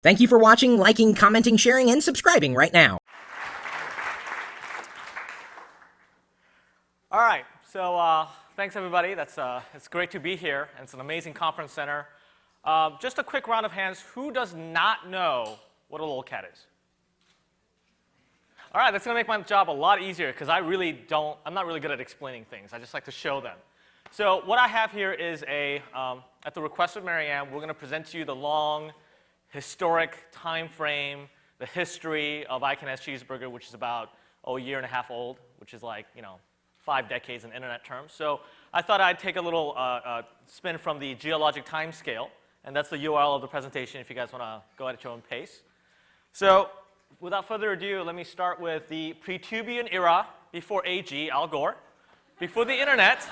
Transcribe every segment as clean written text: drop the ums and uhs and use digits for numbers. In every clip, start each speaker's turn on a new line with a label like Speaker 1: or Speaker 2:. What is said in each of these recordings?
Speaker 1: Thank you for watching, liking, commenting, sharing, and subscribing right now.
Speaker 2: All right, so thanks everybody. It's great to be here, and it's an amazing conference center. Just a quick round of hands. Who does not know what a lolcat is? All right, that's going to make my job a lot easier because I'm not really good at explaining things. I just like to show them. So what I have here is at the request of Marianne, we're going to present to you the long, historic time frame, the history of icanhascheezburger, which is about a year and a half old, which is like, 5 decades in internet terms. So I thought I'd take a little spin from the geologic time scale, and that's the URL of the presentation if you guys want to go at your own pace. So without further ado, let me start with the Pretubian era before AG, Al Gore. Before the internet,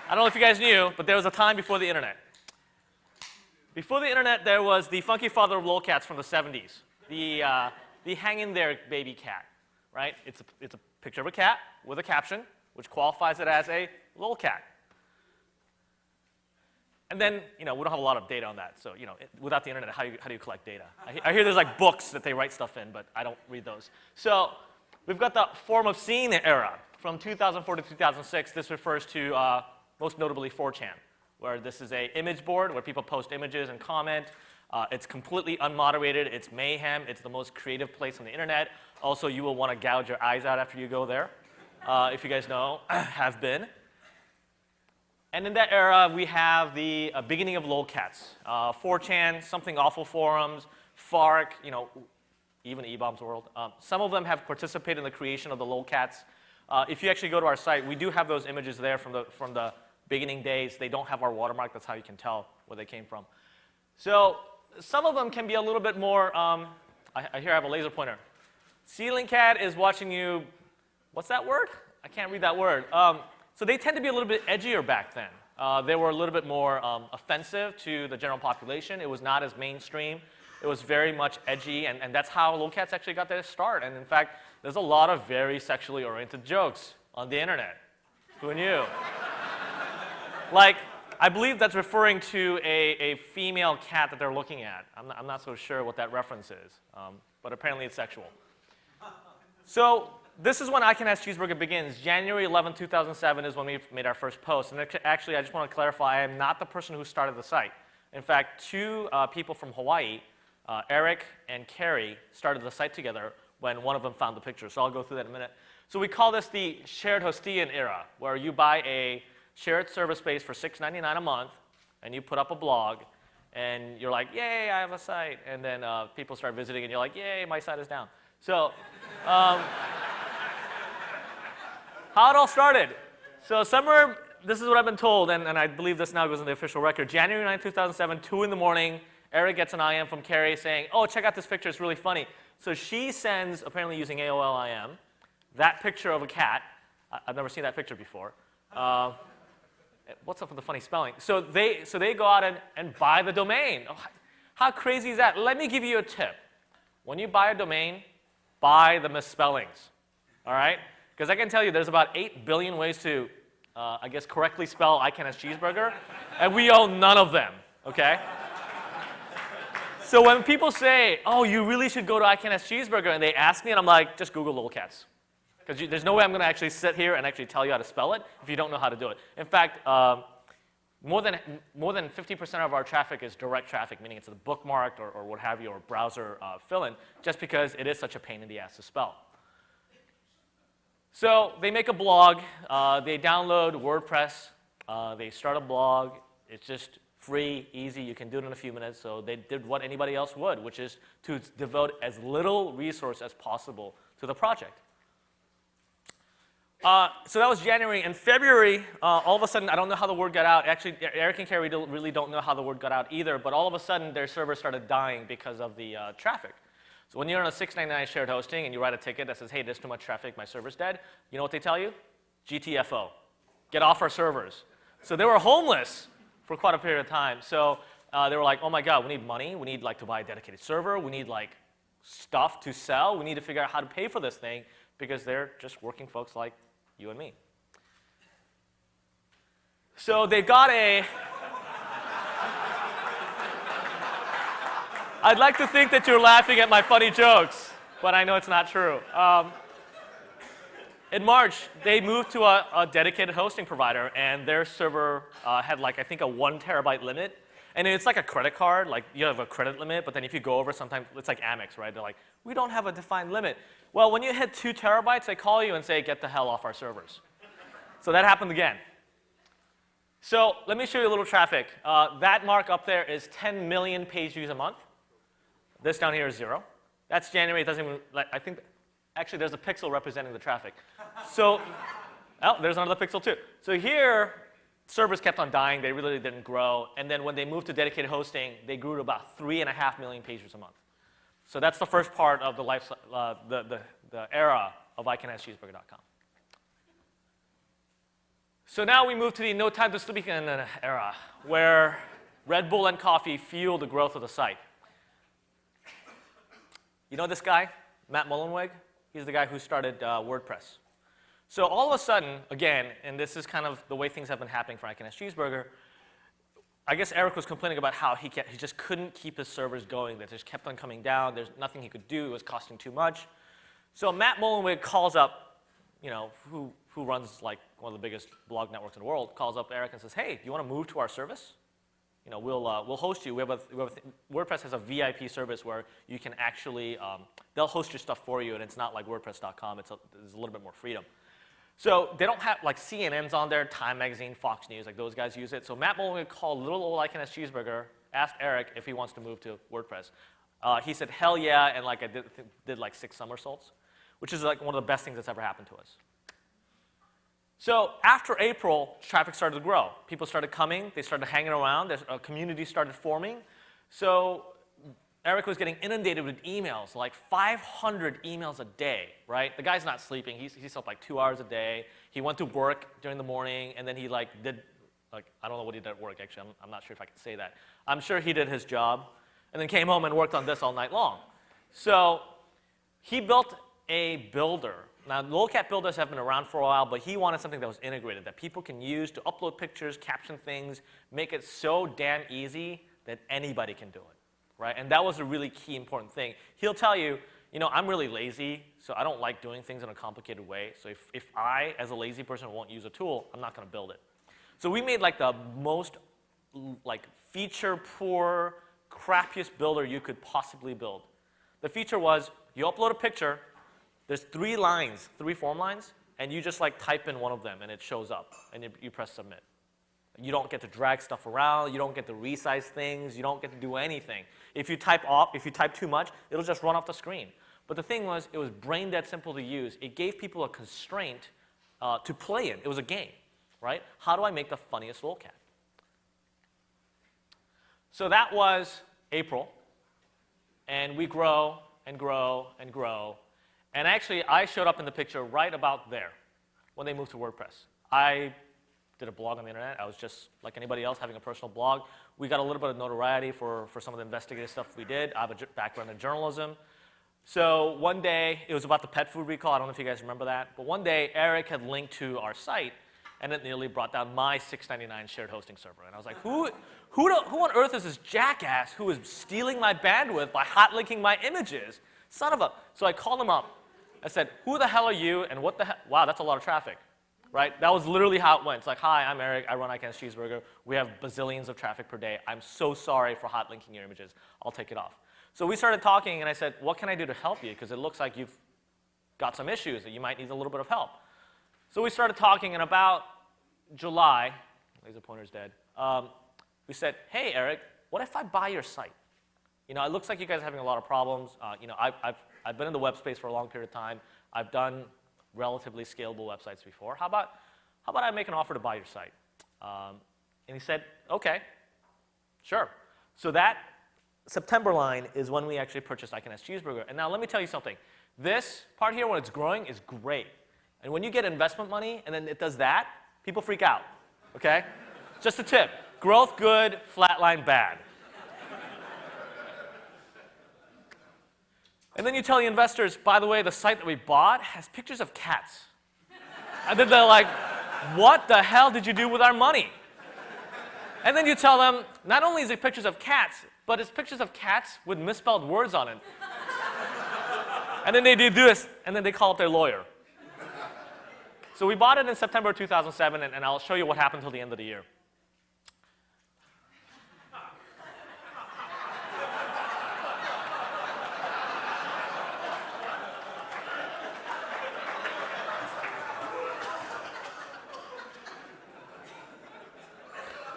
Speaker 2: I don't know if you guys knew, but there was a time before the internet. Before the internet, there was the funky father of lolcats from the 70s, the hang in there baby cat, right? It's a picture of a cat with a caption, which qualifies it as a lolcat. And then, we don't have a lot of data on that. So, without the internet, how do you collect data? I hear there's like books that they write stuff in, but I don't read those. So we've got the form of seeing era from 2004 to 2006. This refers to most notably 4chan, where this is an image board where people post images and comment. It's completely unmoderated. It's mayhem. It's the most creative place on the internet. Also, you will want to gouge your eyes out after you go there, if you guys know, have been. And in that era, we have the beginning of lolcats. 4chan, Something Awful forums, FARC, even eBaum's World. Some of them have participated in the creation of the lolcats. If you actually go to our site, we do have those images there from the beginning days. They don't have our watermark. That's how you can tell where they came from. So some of them can be a little bit more, I hear I have a laser pointer. Ceiling cat is watching you, what's that word? I can't read that word. So they tend to be a little bit edgier back then. They were a little bit more offensive to the general population. It was not as mainstream. It was very much edgy, and that's how lolcats actually got their start. And in fact, there's a lot of very sexually oriented jokes on the internet. Who knew? Like, I believe that's referring to a female cat that they're looking at. I'm not so sure what that reference is, but apparently it's sexual. So this is when icanhascheezburger begins. January 11, 2007 is when we made our first post. And actually, I just want to clarify, I am not the person who started the site. In fact, two people from Hawaii, Eric and Carrie, started the site together when one of them found the picture. So I'll go through that in a minute. So we call this the shared hostian era, where you buy a shared server space for $6.99 a month, and you put up a blog, and you're like, yay, I have a site. And then people start visiting, and you're like, yay, my site is down. So how it all started. So somewhere, this is what I've been told, and I believe this now goes in the official record. January 9, 2007, 2 in the morning, Eric gets an IM from Carrie saying, oh, check out this picture, it's really funny. So she sends, apparently using AOL IM, that picture of a cat. I've never seen that picture before. What's up with the funny spelling? So they go out and buy the domain. Oh, how crazy is that? Let me give you a tip. When you buy a domain, buy the misspellings, all right? Because I can tell you there's about 8 billion ways to, correctly spell icanhascheezburger, and we own none of them, okay? So when people say, oh, you really should go to icanhascheezburger, and they ask me, and I'm like, just Google lolcats. Because there's no way I'm going to actually sit here and actually tell you how to spell it if you don't know how to do it. In fact, more than 50% of our traffic is direct traffic, meaning it's a bookmarked or what have you, or browser fill-in, just because it is such a pain in the ass to spell. So they make a blog. They download WordPress. They start a blog. It's just free, easy. You can do it in a few minutes. So they did what anybody else would, which is to devote as little resource as possible to the project. So that was January. In February, all of a sudden, I don't know how the word got out. Actually, Eric and Carrie really don't know how the word got out either, but all of a sudden, their server started dying because of the traffic. So when you're on a $6.99 shared hosting and you write a ticket that says, hey, there's too much traffic, my server's dead, you know what they tell you? GTFO. Get off our servers. So they were homeless for quite a period of time. So they were like, oh my God, we need money. We need to buy a dedicated server. We need stuff to sell. We need to figure out how to pay for this thing because they're just working folks like you and me. So they've got a I'd like to think that you're laughing at my funny jokes, but I know it's not true. In March, they moved to a dedicated hosting provider, and their server had like, I think, a 1 terabyte limit. And it's like a credit card, like you have a credit limit, but then if you go over, sometimes it's like Amex, right? They're like, we don't have a defined limit. Well, when you hit 2 terabytes, they call you and say, get the hell off our servers. So that happened again. So let me show you a little traffic. That mark up there is 10 million page views a month. This down here is 0. That's January. It doesn't even, like, I think, actually, there's a pixel representing the traffic. So, oh, there's another pixel too. So here, servers kept on dying. They really didn't grow. And then when they moved to dedicated hosting, they grew to about 3.5 million page views a month. So that's the first part of the life, the era of icanhascheezburger.com. So now we move to the no time to sleep era, where Red Bull and coffee fuel the growth of the site. You know this guy, Matt Mullenweg? He's the guy who started WordPress. So all of a sudden, again, and this is kind of the way things have been happening for icanhascheezburger, I guess Eric was complaining about how he just couldn't keep his servers going. They just kept on coming down. There's nothing he could do. It was costing too much. So Matt Mullenweg calls up, who runs like one of the biggest blog networks in the world, calls up Eric and says, hey, do you want to move to our service? We'll host you. WordPress has a VIP service where you can actually, they'll host your stuff for you, and it's not like WordPress.com. There's a little bit more freedom. So they don't have, like, CNN's on there, Time Magazine, Fox News, like those guys use it. So Matt Mullenweg called little old icanhascheezburger, asked Eric if he wants to move to WordPress. He said, hell yeah, and like I did like 6 somersaults, which is like one of the best things that's ever happened to us. So after April, traffic started to grow. People started coming. They started hanging around. A community started forming. So Eric was getting inundated with emails, like 500 emails a day, right? The guy's not sleeping. He slept like 2 hours a day. He went to work during the morning, and then he did, I don't know what he did at work, actually. I'm not sure if I can say that. I'm sure he did his job, and then came home and worked on this all night long. So he built a builder. Now, lolcat builders have been around for a while, but he wanted something that was integrated, that people can use to upload pictures, caption things, make it so damn easy that anybody can do it, right? And that was a really key important thing. He'll tell you, I'm really lazy, so I don't like doing things in a complicated way. So if I, as a lazy person, won't use a tool, I'm not going to build it. So we made like the most feature-poor, crappiest builder you could possibly build. The feature was, you upload a picture, there's 3 lines, 3 form lines, and you just type in one of them, and it shows up, and you press submit. You don't get to drag stuff around. You don't get to resize things. You don't get to do anything. If you type too much, it'll just run off the screen. But the thing was, it was brain dead simple to use. It gave people a constraint to play in. It was a game, right? How do I make the funniest lolcat? So that was April, and we grow and grow and grow. And actually, I showed up in the picture right about there when they moved to WordPress. I did a blog on the internet. I was just like anybody else having a personal blog. We got a little bit of notoriety for some of the investigative stuff we did. I have a background in journalism. So one day, it was about the pet food recall. I don't know if you guys remember that. But one day, Eric had linked to our site, and it nearly brought down my $6.99 shared hosting server. And I was like, who on earth is this jackass who is stealing my bandwidth by hot linking my images? Son of a... So I called him up. I said, who the hell are you, and what the hell? Wow, that's a lot of traffic, right? That was literally how it went. It's like, hi, I'm Eric. I run icanhascheezburger. We have bazillions of traffic per day. I'm so sorry for hot linking your images. I'll take it off. So we started talking, and I said, what can I do to help you? Because it looks like you've got some issues that you might need a little bit of help. So we started talking, and about July, laser pointer's dead, we said, hey, Eric, what if I buy your site? It looks like you guys are having a lot of problems. I've been in the web space for a long period of time. I've done relatively scalable websites before. How about I make an offer to buy your site? And he said, okay, sure. So that September line is when we actually purchased icanhascheezburger. And now let me tell you something. This part here, when it's growing, is great. And when you get investment money and then it does that, people freak out, okay? Just a tip. Growth good, flatline bad. And then you tell the investors, by the way, the site that we bought has pictures of cats. And then they're like, what the hell did you do with our money? And then you tell them, not only is it pictures of cats, but it's pictures of cats with misspelled words on it. And then they do this, and then they call up their lawyer. So we bought it in September 2007, and I'll show you what happened until the end of the year.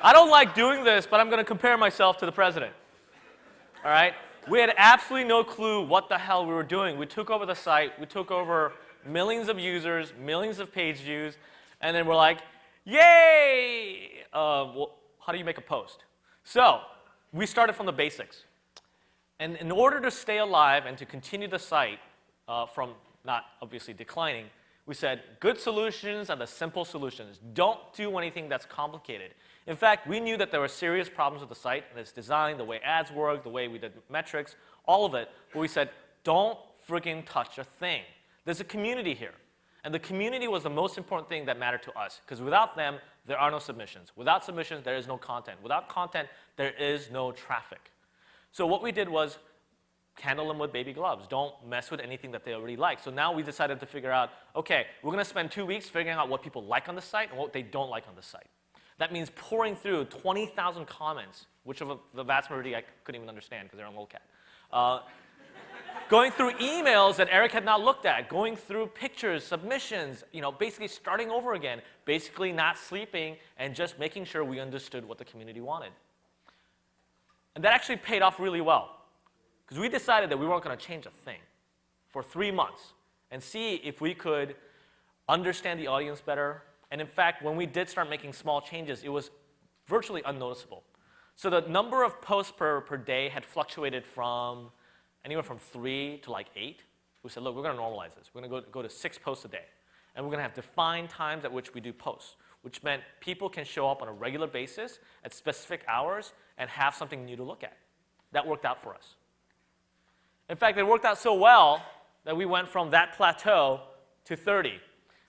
Speaker 2: I don't like doing this, but I'm going to compare myself to the president. All right? We had absolutely no clue what the hell we were doing. We took over the site. We took over millions of users, millions of page views, and then we're like, yay! Well, how do you make a post? So we started from the basics. And in order to stay alive and to continue the site from not obviously declining, we said good solutions are the simple solutions. Don't do anything that's complicated. In fact, we knew that there were serious problems with the site and its design, the way ads work, the way we did metrics, all of it. But we said, don't friggin' touch a thing. There's a community here. And the community was the most important thing that mattered to us. Because without them, there are no submissions. Without submissions, there is no content. Without content, there is no traffic. So what we did was handle them with baby gloves. Don't mess with anything that they already like. So now we decided to figure out, okay, we're going to spend 2 weeks figuring out what people like on the site and what they don't like on the site. That means pouring through 20,000 comments, which of the vast majority I couldn't even understand because they're on lolcat. Going through emails that Eric had not looked at, going through pictures, submissions, basically starting over again, basically not sleeping and just making sure we understood what the community wanted. And that actually paid off really well because we decided that we weren't going to change a thing for 3 months and see if we could understand the audience better. And in fact, when we did start making small changes, it was virtually unnoticeable. So the number of posts per day had fluctuated from anywhere from 3 to like 8. We said, look, we're going to normalize this. We're going to go to 6 posts a day. And we're going to have defined times at which we do posts, which meant people can show up on a regular basis at specific hours and have something new to look at. That worked out for us. In fact, it worked out so well that we went from that plateau to 30.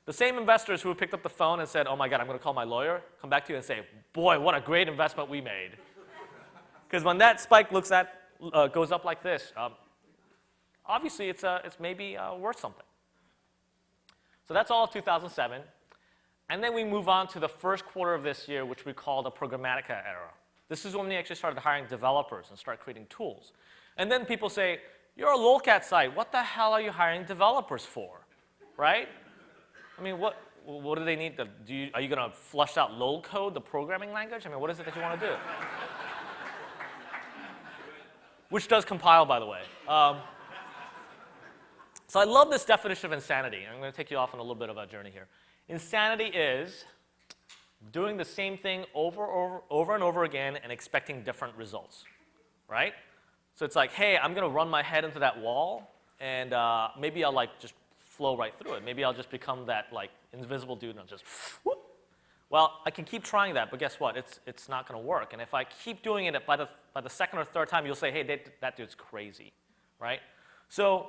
Speaker 2: The same investors who picked up the phone and said, oh my God, I'm going to call my lawyer, come back to you and say, boy, what a great investment we made. Because when that spike goes up like this, obviously it's maybe worth something. So that's all of 2007. And then we move on to the first quarter of this year, which we call the Programmatica era. This is when we actually started hiring developers and start creating tools. And then people say, you're a lolcat site. What the hell are you hiring developers for, right? I mean, what do they need? Are you going to flush out lol code, the programming language? I mean, what is it that you want to do? Which does compile, by the way. So I love this definition of insanity. I'm going to take you off on a little bit of a journey here. Insanity is doing the same thing over and over again and expecting different results, right? So it's like, hey, I'm going to run my head into that wall, and maybe I'll just flow right through it. Maybe I'll just become that invisible dude and I'll just whoop. Well, I can keep trying that, but guess what? It's not going to work. And if I keep doing it by the second or third time, you'll say, hey, that dude's crazy, right? So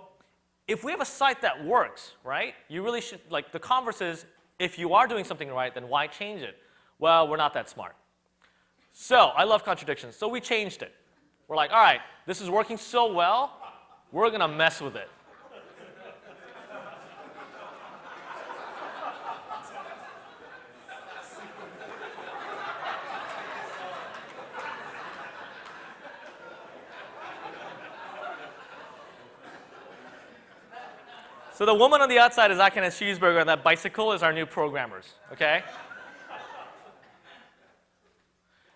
Speaker 2: if we have a site that works, right, you really should, the converse is, if you are doing something right, then why change it? Well, we're not that smart. So I love contradictions. So we changed it. We're like, all right, this is working so well, we're going to mess with it. So the woman on the outside is icanhascheezburger, and that bicycle is our new programmers, okay?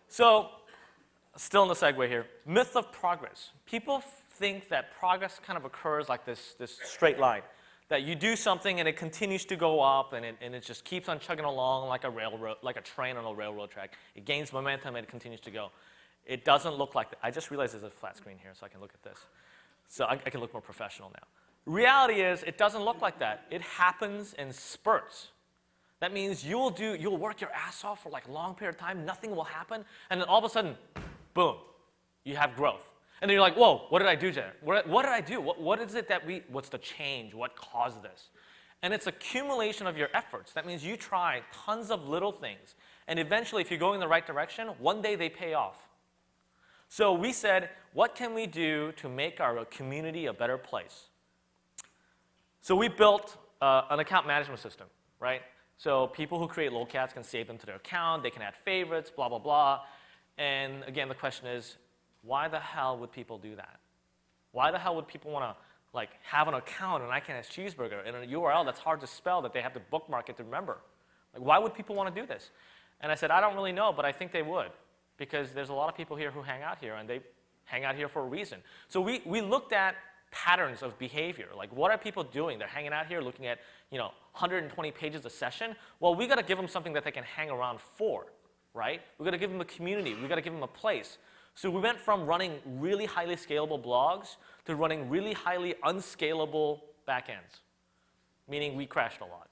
Speaker 2: So, still in the segue here, myth of progress. People think that progress kind of occurs like this straight line, that you do something and it continues to go up and it just keeps on chugging along like a train on a railroad track. It gains momentum and it continues to go. It doesn't look like that. I just realized there's a flat screen here, so I can look at this. So I can look more professional now. Reality is, it doesn't look like that. It happens in spurts. That means you'll work your ass off for a long period of time, nothing will happen, and then all of a sudden, boom, you have growth. And then you're like, whoa, what did I do there? What did I do? What is it that what's the change? What caused this? And it's accumulation of your efforts. That means you try tons of little things, and eventually, if you're going in the right direction, one day they pay off. So we said, what can we do to make our community a better place? So we built an account management system, right? So people who create lolcats can save them to their account, they can add favorites, blah, blah, blah. And again, the question is, why the hell would people do that? Why the hell would people want to have an account, an icanhascheezburger, in a URL that's hard to spell that they have to bookmark it to remember? Like, why would people want to do this? And I said, I don't really know, but I think they would, because there's a lot of people here who hang out here, and they hang out here for a reason. So we looked at patterns of behavior. Like, what are people doing? They're hanging out here looking at 120 pages a session. Well, we got to give them something that they can hang around for, right? We got to give them a community. We got to give them a place. So we went from running really highly scalable blogs to running really highly unscalable backends, meaning we crashed a lot,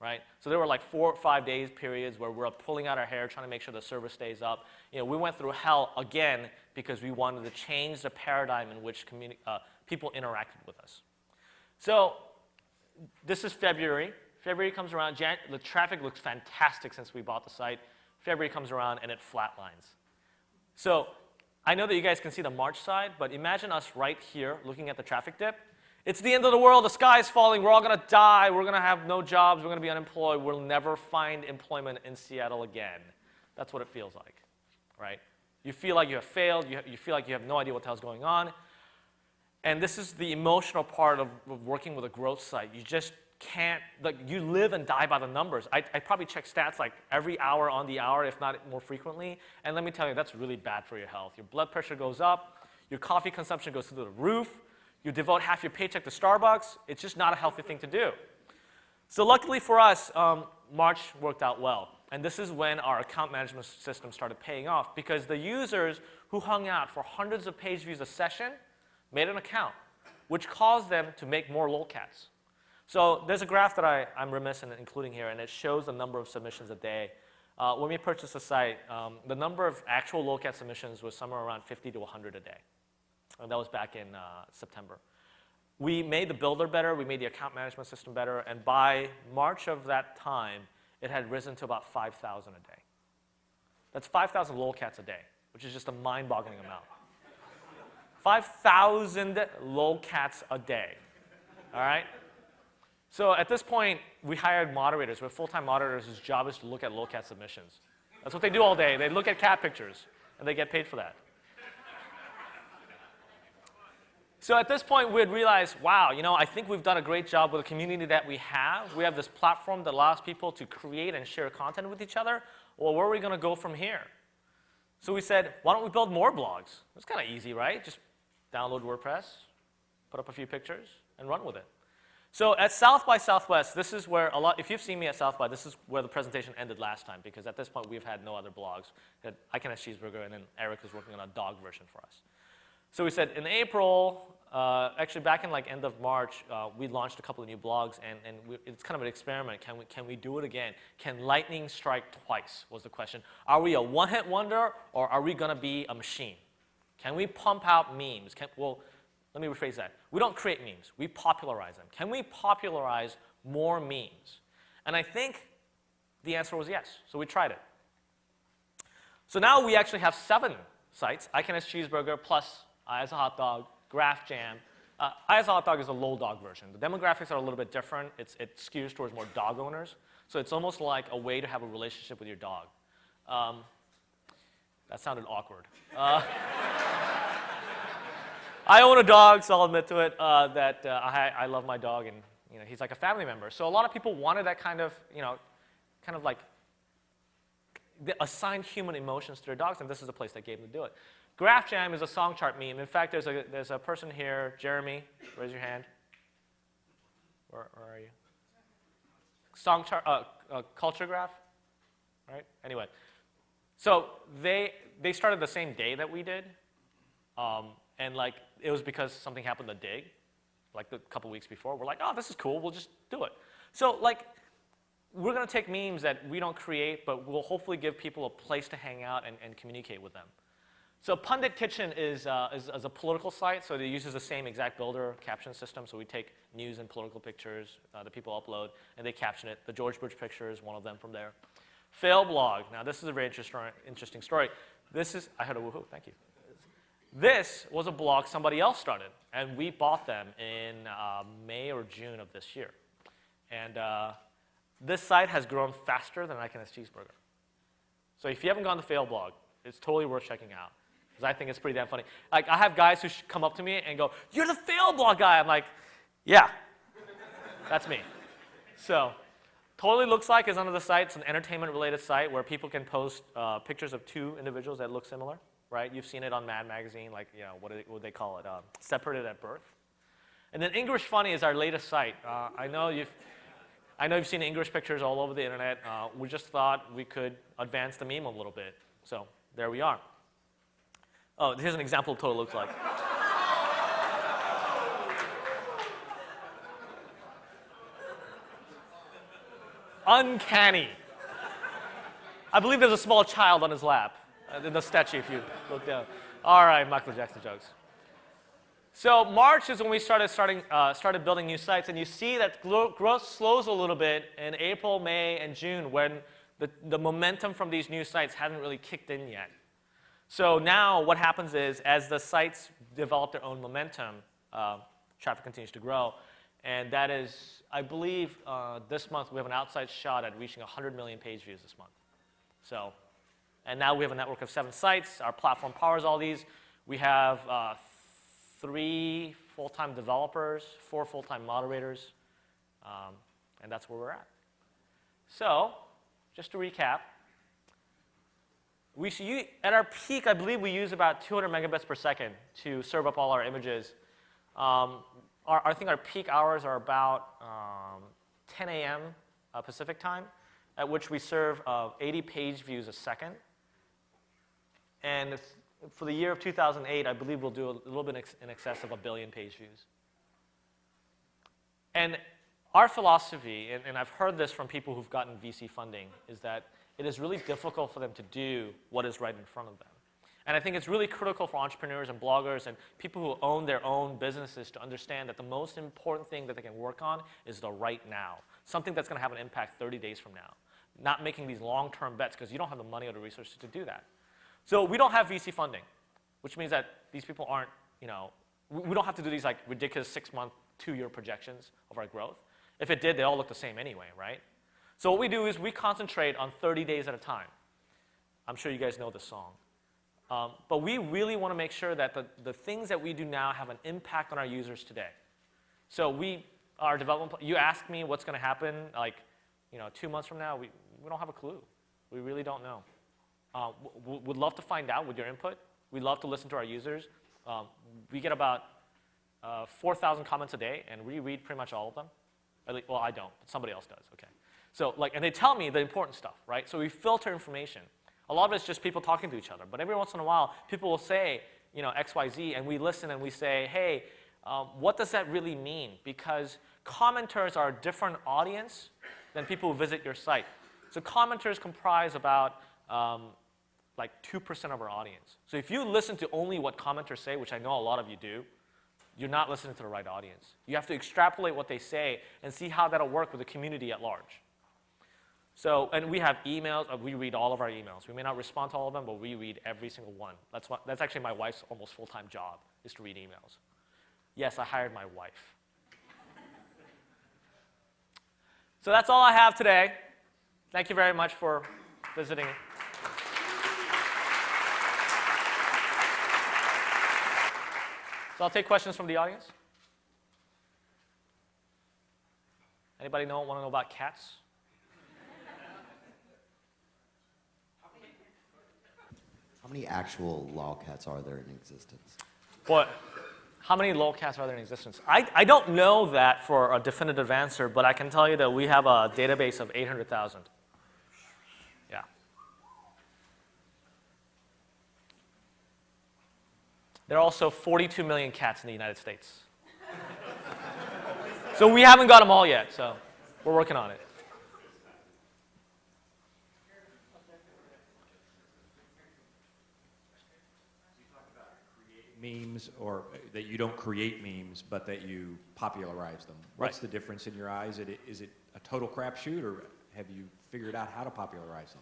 Speaker 2: right? So there were like 4 or 5 days periods where we're pulling out our hair trying to make sure the server stays up. We went through hell again because we wanted to change the paradigm in which people interacted with us. So this is February. February comes around. The traffic looks fantastic since we bought the site. February comes around and it flatlines. So I know that you guys can see the March side, but imagine us right here looking at the traffic dip. It's the end of the world. The sky is falling. We're all going to die. We're going to have no jobs. We're going to be unemployed. We'll never find employment in Seattle again. That's what it feels like, right? You feel like you have failed. You feel like you have no idea what the hell's going on. And this is the emotional part of working with a growth site. You just can't, you live and die by the numbers. I probably check stats like every hour on the hour, if not more frequently. And let me tell you, that's really bad for your health. Your blood pressure goes up. Your coffee consumption goes through the roof. You devote half your paycheck to Starbucks. It's just not a healthy thing to do. So luckily for us, March worked out well. And this is when our account management system started paying off, because the users who hung out for hundreds of page views a session made an account, which caused them to make more lolcats. So there's a graph that I'm remiss in including here, and it shows the number of submissions a day. When we purchased the site, the number of actual lolcat submissions was somewhere around 50 to 100 a day. And that was back in September. We made the builder better. We made the account management system better. And by March of that time, it had risen to about 5,000 a day. That's 5,000 lolcats a day, which is just a mind-boggling amount. 5,000 lolcats a day, all right? So at this point, we hired moderators. We have full-time moderators whose job is to look at lolcat submissions. That's what they do all day. They look at cat pictures, and they get paid for that. So at this point, we had realized, wow, I think we've done a great job with the community that we have. We have this platform that allows people to create and share content with each other. Well, where are we going to go from here? So we said, why don't we build more blogs? It's kind of easy, right? Just download WordPress, put up a few pictures, and run with it. So at South by Southwest, this is where if you've seen me at South by, this is where the presentation ended last time, because at this point we've had no other blogs. icanhascheezburger, and then Eric is working on a dog version for us. So we said in April, actually back in end of March, we launched a couple of new blogs, and it's kind of an experiment. Can we do it again? Can lightning strike twice was the question. Are we a one-hit wonder, or are we going to be a machine? Can we pump out memes? Let me rephrase that. We don't create memes. We popularize them. Can we popularize more memes? And I think the answer was yes. So we tried it. So now we actually have 7 sites: icanhascheezburger plus I as a hot dog, Graph Jam. I as a hot dog is a low dog version. The demographics are a little bit different. It skews towards more dog owners. So it's almost like a way to have a relationship with your dog. That sounded awkward. I own a dog, so I'll admit to it that I love my dog, and he's like a family member. So a lot of people wanted that kind of like assigned human emotions to their dogs, and this is a place that gave them to do it. Graph Jam is a song chart meme. In fact, there's a person here, Jeremy. Raise your hand. Where are you? Song chart, culture graph, right? Anyway, so they started the same day that we did. And it was because something happened to Dig, a couple weeks before. We're like, oh, this is cool. We'll just do it. So we're going to take memes that we don't create, but we'll hopefully give people a place to hang out and communicate with them. So Pundit Kitchen is a political site, so it uses the same exact builder caption system. So we take news and political pictures that people upload, and they caption it. The George Bush picture is one of them from there. Fail blog. Now this is a very interesting story. I heard a woohoo. Thank you. This was a blog somebody else started, and we bought them in May or June of this year. And this site has grown faster than icanhascheezburger. So if you haven't gone to Fail blog, it's totally worth checking out, because I think it's pretty damn funny. Like, I have guys who come up to me and go, "You're the Fail blog guy." I'm like, "Yeah, that's me." So totally looks like is under the site. It's an entertainment-related site where people can post pictures of two individuals that look similar, right? You've seen it on Mad Magazine, like, you know, what do they call it? Separated at birth. And then English Funny is our latest site. I know you've seen English pictures all over the internet. We just thought we could advance the meme a little bit. So there we are. Oh, here's an example of what it looks like. Uncanny. I believe there's a small child on his lap in the statue if you look down. All right, Michael Jackson jokes. So March is when we started building new sites, and you see that growth slows a little bit in April, May, and June when the momentum from these new sites hasn't really kicked in yet. So now what happens is, as the sites develop their own momentum, traffic continues to grow, and that is, I believe, this month we have an outside shot at reaching 100 million page views this month. So, and now we have a network of 7 sites. Our platform powers all these. We have 3 full-time developers, 4 full-time moderators, and that's where we're at. So, just to recap, at our peak, I believe we use about 200 megabits per second to serve up all our images. I think our peak hours are about 10 a.m. Pacific time, at which we serve 80 page views a second. And for the year of 2008, I believe we'll do a little bit in excess of 1 billion page views. And our philosophy, and I've heard this from people who've gotten VC funding, is that it is really difficult for them to do what is right in front of them. And I think it's really critical for entrepreneurs and bloggers and people who own their own businesses to understand that the most important thing that they can work on is the right now, something that's going to have an impact 30 days from now, not making these long-term bets because you don't have the money or the resources to do that. So we don't have VC funding, which means that these people aren't, we don't have to do these like ridiculous 6-month, 2-year projections of our growth. If it did, they all look the same anyway, right? So what we do is we concentrate on 30 days at a time. I'm sure you guys know this song. But we really want to make sure that the things that we do now have an impact on our users today. So our development, you ask me what's going to happen, like, 2 months from now, we don't have a clue. We really don't know. Would love to find out with your input. We love to listen to our users. We get about 4,000 comments a day, and we read pretty much all of them. Well, I don't, but somebody else does, okay. So, and they tell me the important stuff, right? So we filter information. A lot of it's just people talking to each other, but every once in a while, people will say, X, Y, Z, and we listen and we say, hey, what does that really mean? Because commenters are a different audience than people who visit your site. So commenters comprise about like 2% of our audience. So if you listen to only what commenters say, which I know a lot of you do, you're not listening to the right audience. You have to extrapolate what they say and see how that'll work with the community at large. So, and we have emails. We read all of our emails. We may not respond to all of them, but we read every single one. That's actually my wife's almost full-time job, is to read emails. Yes, I hired my wife. So that's all I have today. Thank you very much for visiting. So I'll take questions from the audience. Anybody want to know about cats?
Speaker 3: How many actual lolcats are there in existence?
Speaker 2: Boy, how many lolcats are there in existence? I don't know that for a definitive answer, but I can tell you that we have a database of 800,000. Yeah. There are also 42 million cats in the United States. So we haven't got them all yet, so we're working on it.
Speaker 4: Memes, or that you don't create memes, but that you popularize them. What's the difference in your eyes? Is it a total crapshoot, or have you figured out how to popularize them?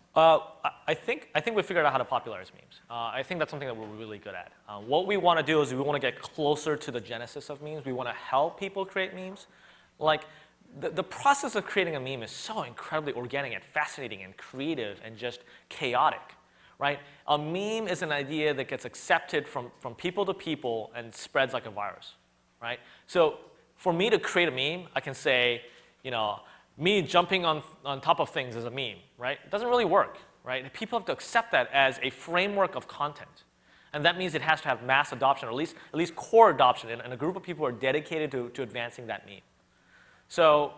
Speaker 2: I think we figured out how to popularize memes. I think that's something that we're really good at. What we want to do is we want to get closer to the genesis of memes. We want to help people create memes. Like, the process of creating a meme is so incredibly organic and fascinating and creative and just chaotic, right? A meme is an idea that gets accepted from people to people and spreads like a virus, right? So for me to create a meme, I can say, me jumping on top of things is a meme, right? It doesn't really work, right? People have to accept that as a framework of content. And that means it has to have mass adoption, or at least core adoption, and a group of people who are dedicated to advancing that meme. So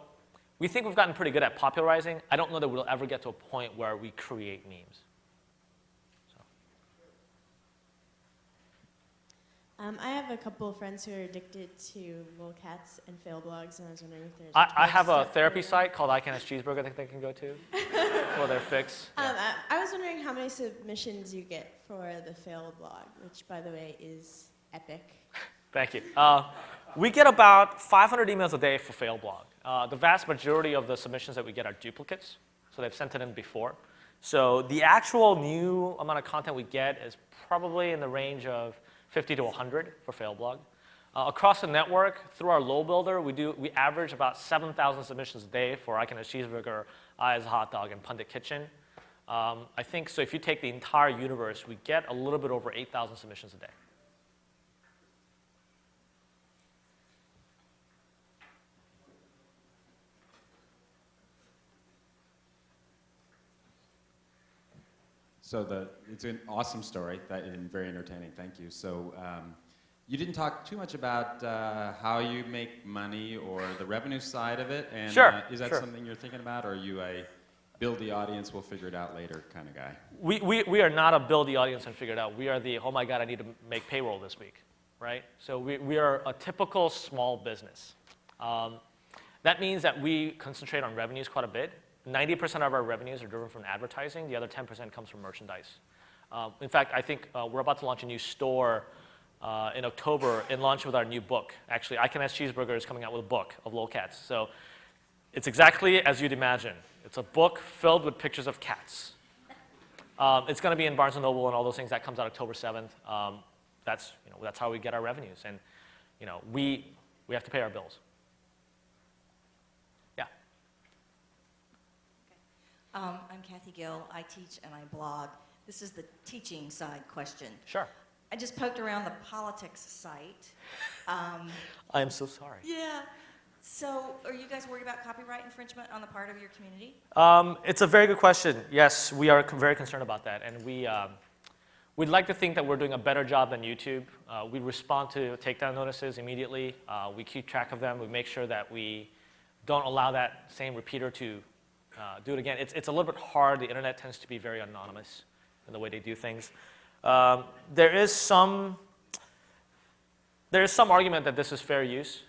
Speaker 2: we think we've gotten pretty good at popularizing. I don't know that we'll ever get to a point where we create memes.
Speaker 5: I have a couple of friends who are addicted to lolcats and fail blogs, and I was wondering if there's.
Speaker 2: I have a therapy site called icanhascheezburger that they can go to for their fix.
Speaker 5: I was wondering how many submissions you get for the fail blog, which, by the way, is epic.
Speaker 2: Thank you. We get about 500 emails a day for fail blog. The vast majority of the submissions that we get are duplicates, so they've sent it in before. So the actual new amount of content we get is probably in the range of 50 to 100 for fail blog. Across the network, through our low builder, we average about 7,000 submissions a day for I Can Have Cheeseburger, I As a Hot Dog, and Pundit Kitchen. I think, so if you take the entire universe, we get a little bit over 8,000 submissions a day.
Speaker 4: So it's an awesome story and very entertaining. Thank you. So you didn't talk too much about how you make money or the revenue side of it. And
Speaker 2: Sure.
Speaker 4: Is that
Speaker 2: Sure.
Speaker 4: something you're thinking about, or are you a build the audience, we'll figure it out later kind of guy?
Speaker 2: We are not a build the audience and figure it out. We are the, oh my God, I need to make payroll this week, right? So we are a typical small business. That means that we concentrate on revenues quite a bit. 90% of our revenues are driven from advertising. The other 10% comes from merchandise. In fact, I think we're about to launch a new store in October in launch with our new book. Actually, I Can Have Cheeseburger is coming out with a book of lolcats. So it's exactly as you'd imagine. It's a book filled with pictures of cats. It's going to be in Barnes & Noble and all those things. That comes out October 7th. That's how we get our revenues. And we have to pay our bills.
Speaker 6: I'm Kathy Gill. I teach and I blog. This is the teaching side question.
Speaker 2: Sure.
Speaker 6: I just poked around the politics site.
Speaker 2: I am so sorry.
Speaker 6: Yeah. So are you guys worried about copyright infringement on the part of your community?
Speaker 2: It's a very good question. Yes, we are very concerned about that. And we'd like to think that we're doing a better job than YouTube. We respond to takedown notices immediately. We keep track of them. We make sure that we don't allow that same repeater to do it again. It's a little bit hard. The internet tends to be very anonymous in the way they do things. There is some argument that this is fair use,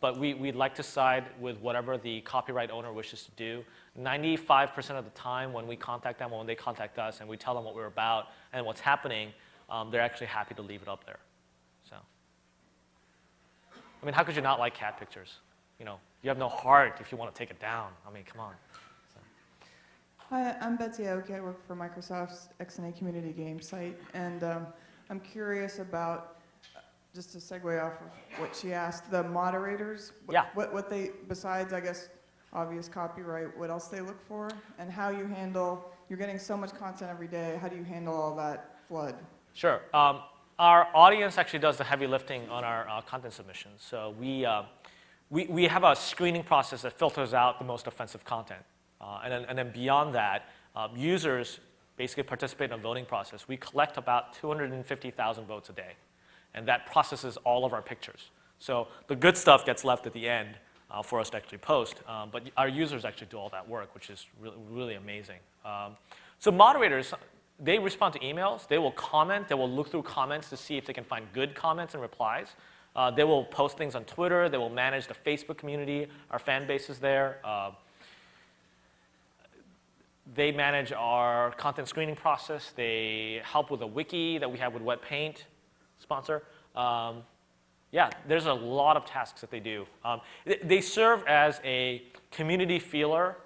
Speaker 2: but we'd like to side with whatever the copyright owner wishes to do. 95% of the time when we contact them or when they contact us and we tell them what we're about and what's happening, they're actually happy to leave it up there. So, I mean, how could you not like cat pictures? You have no heart if you want to take it down. I mean, come on.
Speaker 7: Hi, I'm Betsy Aoki. I work for Microsoft's XNA community game site, and I'm curious about, just to segue off of what she asked, the moderators.
Speaker 2: Yeah.
Speaker 7: What they, besides, I guess, obvious copyright, what else they look for, and how you handle, you're getting so much content every day, how do you handle all that flood?
Speaker 2: Sure. Our audience actually does the heavy lifting on our content submissions. So we have a screening process that filters out the most offensive content. And then beyond that, users basically participate in a voting process. We collect about 250,000 votes a day, and that processes all of our pictures. So the good stuff gets left at the end for us to actually post, but our users actually do all that work, which is really, really amazing. So moderators, they respond to emails. They will comment. They will look through comments to see if they can find good comments and replies. They will post things on Twitter. They will manage the Facebook community. Our fan base is there. They manage our content screening process. They help with a wiki that we have with WetPaint, sponsor. Yeah, there's a lot of tasks that they do. They serve as a community feeler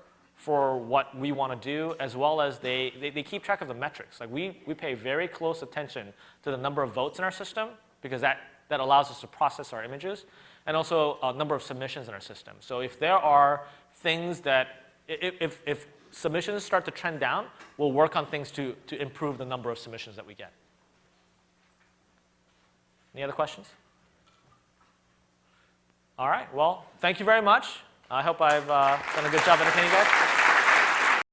Speaker 2: for what we want to do, as well as they keep track of the metrics. Like we pay very close attention to the number of votes in our system, because that allows us to process our images, and also a number of submissions in our system. So if there are things that, if submissions start to trend down, we'll work on things to improve the number of submissions that we get. Any other questions? All right, well, thank you very much. I hope I've done a good job entertaining you guys.